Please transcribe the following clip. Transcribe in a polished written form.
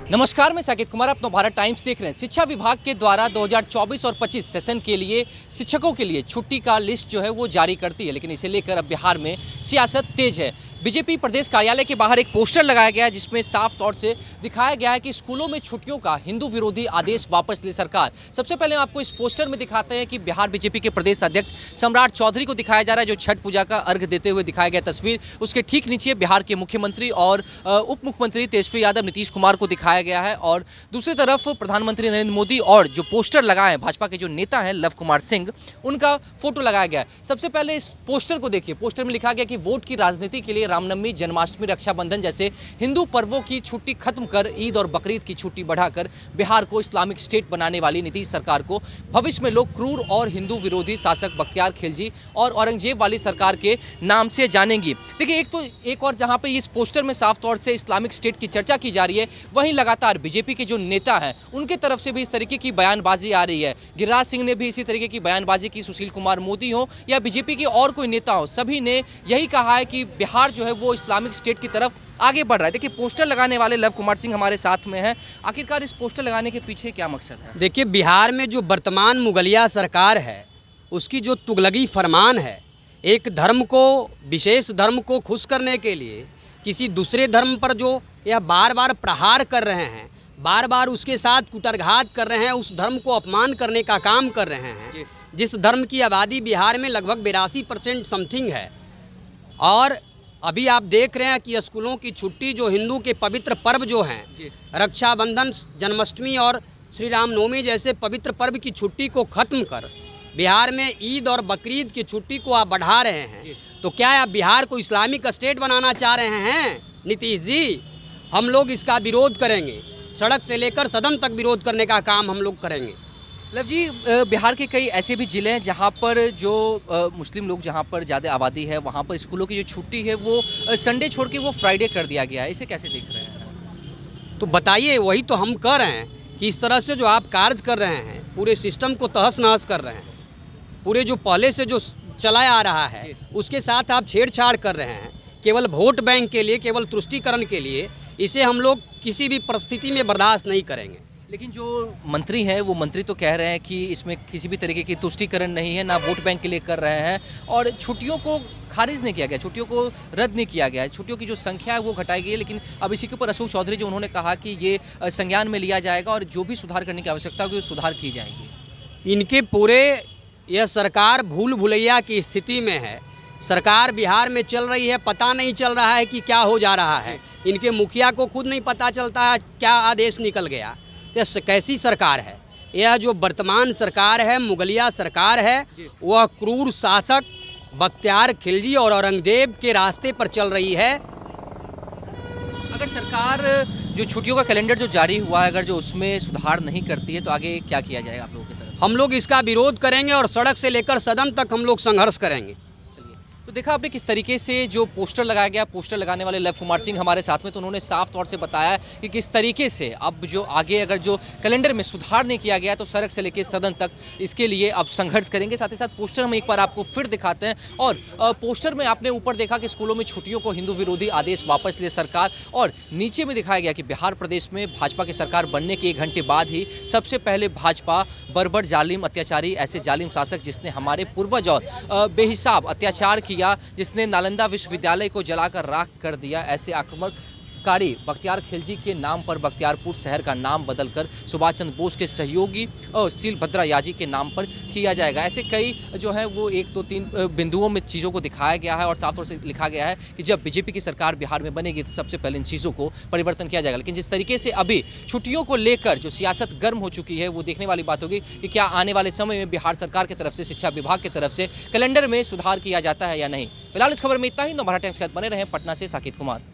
नमस्कार, मैं साकेत कुमार, आप नवभारत टाइम्स देख रहे हैं। शिक्षा विभाग के द्वारा 2024 और 25 सेशन के लिए शिक्षकों के लिए छुट्टी का लिस्ट जो है वो जारी करती है, लेकिन इसे लेकर अब बिहार में सियासत तेज है। बीजेपी प्रदेश कार्यालय के बाहर एक पोस्टर लगाया गया है जिसमें साफ तौर से दिखाया गया है कि स्कूलों में छुट्टियों का हिंदू विरोधी आदेश वापस ले सरकार। सबसे पहले आपको इस पोस्टर में दिखाते हैं कि बिहार बीजेपी के प्रदेश अध्यक्ष सम्राट चौधरी को दिखाया जा रहा है, जो छठ पूजा का अर्घ देते हुए दिखाया गया तस्वीर। उसके ठीक नीचे बिहार के मुख्यमंत्री और उप मुख्यमंत्री तेजस्वी यादव नीतीश कुमार को दिखाया गया है, और दूसरी तरफ प्रधानमंत्री नरेंद्र मोदी और जो पोस्टर लगाए हैं भाजपा के जो नेता हैं लव कुमार सिंह, उनका फोटो लगाया गया है। सबसे पहले इस पोस्टर को देखिए। पोस्टर में लिखा गया कि वोट की राजनीति के लिए रामनवमी, जन्माष्टमी, रक्षाबंधन जैसे हिंदू पर्वों की छुट्टी खत्म कर ईद और बकरीद की छुट्टी बढ़ाकर बिहार को इस्लामिक स्टेट बनाने वाली नीतीश सरकार को भविष्य में लोग क्रूर और हिंदू विरोधी शासक बख्तियार खिलजी और औरंगजेब वाली सरकार के नाम से जानेंगी। देखिए, एक और जहां पे इस पोस्टर में साफ तौर से इस्लामिक स्टेट की चर्चा की जा रही है, वहीं लगातार बीजेपी के जो नेता हैं उनके तरफ से भी इस तरीके की बयानबाजी आ रही है। गिरिराज सिंह ने भी इसी तरीके की बयानबाजी की। सुशील कुमार मोदी हो या बीजेपी के और कोई नेता हो, सभी ने यही कहा है कि बिहार जो है वो इस्लामिक स्टेट की तरफ आगे बढ़ रहा है। देखिए, पोस्टर लगाने वाले लव कुमार सिंह हमारे साथ में हैं। आखिरकार इस पोस्टर लगाने के पीछे क्या मकसद है? देखिए, बिहार में जो वर्तमान मुगलिया सरकार है उसकी जो तुगलकी फरमान है, एक धर्म को, विशेष धर्म को खुश करने के लिए किसी दूसरे धर्म पर जो यह बार बार प्रहार कर रहे हैं, बार बार उसके साथ कुटरघात कर रहे हैं, उस धर्म को अपमान करने का काम कर रहे हैं। जिस धर्म की आबादी बिहार में लगभग 82% समथिंग है, और अभी आप देख रहे हैं कि स्कूलों की छुट्टी जो हिंदू के पवित्र पर्व जो हैं, रक्षाबंधन, जन्माष्टमी और श्री रामनवमी जैसे पवित्र पर्व की छुट्टी को ख़त्म कर बिहार में ईद और बकरीद की छुट्टी को आप बढ़ा रहे हैं। तो क्या आप बिहार को इस्लामिक स्टेट बनाना चाह रहे हैं नीतीश जी? हम लोग इसका विरोध करेंगे, सड़क से लेकर सदन तक विरोध करने का काम हम लोग करेंगे। लव जी, बिहार के कई ऐसे भी ज़िले हैं जहाँ पर जो मुस्लिम लोग, जहाँ पर ज़्यादा आबादी है, वहाँ पर स्कूलों की जो छुट्टी है वो संडे छोड़ के वो फ्राइडे कर दिया गया है। इसे कैसे देख रहे हैं? तो बताइए, वही तो हम कह रहे हैं कि इस तरह से जो आप कार्य कर रहे हैं, पूरे सिस्टम को तहस नहस कर रहे हैं, पूरे जो पहले से जो चलाया आ रहा है उसके साथ आप छेड़छाड़ कर रहे हैं, केवल वोट बैंक के लिए, केवल तुष्टीकरण के लिए। इसे हम लोग किसी भी परिस्थिति में बर्दाश्त नहीं करेंगे। लेकिन जो मंत्री हैं वो मंत्री तो कह रहे हैं कि इसमें किसी भी तरीके की तुष्टीकरण नहीं है, ना वोट बैंक के लिए कर रहे हैं, और छुट्टियों को खारिज नहीं किया गया, छुट्टियों को रद्द नहीं किया गया है, छुट्टियों की जो संख्या है वो घटाई गई है। लेकिन अब इसी के ऊपर अशोक चौधरी जो उन्होंने कहा कि ये संज्ञान में लिया जाएगा और जो भी सुधार करने की आवश्यकता होगी वो सुधार की जाएगी। इनके पूरे, यह सरकार भूल भुलैया की स्थिति में है। सरकार बिहार में चल रही है, पता नहीं चल रहा है कि क्या हो जा रहा है। इनके मुखिया को खुद नहीं पता चलता है क्या आदेश निकल गया। तो कैसी सरकार है यह? जो वर्तमान सरकार है, मुगलिया सरकार है, वह क्रूर शासक बख्तियार खिलजी और औरंगजेब के रास्ते पर चल रही है। अगर सरकार जो छुट्टियों का कैलेंडर जो जारी हुआ है, अगर जो उसमें सुधार नहीं करती है, तो आगे क्या किया जाएगा आप लोगों की तरफ? हम लोग इसका विरोध करेंगे और सड़क से लेकर सदन तक हम लोग संघर्ष करेंगे। तो देखा आपने किस तरीके से जो पोस्टर लगाया गया, पोस्टर लगाने वाले लव कुमार सिंह हमारे साथ में, तो उन्होंने साफ तौर से बताया कि किस तरीके से अब जो आगे अगर जो कैलेंडर में सुधार नहीं किया गया तो सड़क से लेकर सदन तक इसके लिए अब संघर्ष करेंगे। साथ ही साथ पोस्टर हम एक बार आपको फिर दिखाते हैं, और पोस्टर में आपने ऊपर देखा कि स्कूलों में छुट्टियों को हिंदू विरोधी आदेश वापस ले सरकार, और नीचे में दिखाया गया कि बिहार प्रदेश में भाजपा की सरकार बनने के 1 घंटे बाद ही सबसे पहले भाजपा बर्बर, जालिम, अत्याचारी, ऐसे जालिम शासक जिसने हमारे पूर्वज और बेहिसाब अत्याचार किया, जिसने नालंदा विश्वविद्यालय को जलाकर राख कर दिया, ऐसे आक्रमणकारी बख्तियार खिलजी के नाम पर बख्तियारपुर शहर का नाम बदलकर सुभाष चंद्र बोस के सहयोगी और सीलभद्रा याजी के नाम पर किया जाएगा। ऐसे कई जो है वो 1, 2, 3 बिंदुओं में चीज़ों को दिखाया गया है, और साफ तौर से लिखा गया है कि जब बीजेपी की सरकार बिहार में बनेगी तो सबसे पहले इन चीज़ों को परिवर्तन किया जाएगा। लेकिन जिस तरीके से अभी छुट्टियों को लेकर जो सियासत गर्म हो चुकी है, वो देखने वाली बात होगी कि क्या आने वाले समय में बिहार सरकार की तरफ से, शिक्षा विभाग की तरफ से कैलेंडर में सुधार किया जाता है या नहीं। फिलहाल इस खबर में इतना ही। नवभारत टाइम्स के साथ बने रहें। पटना से साकेत कुमार।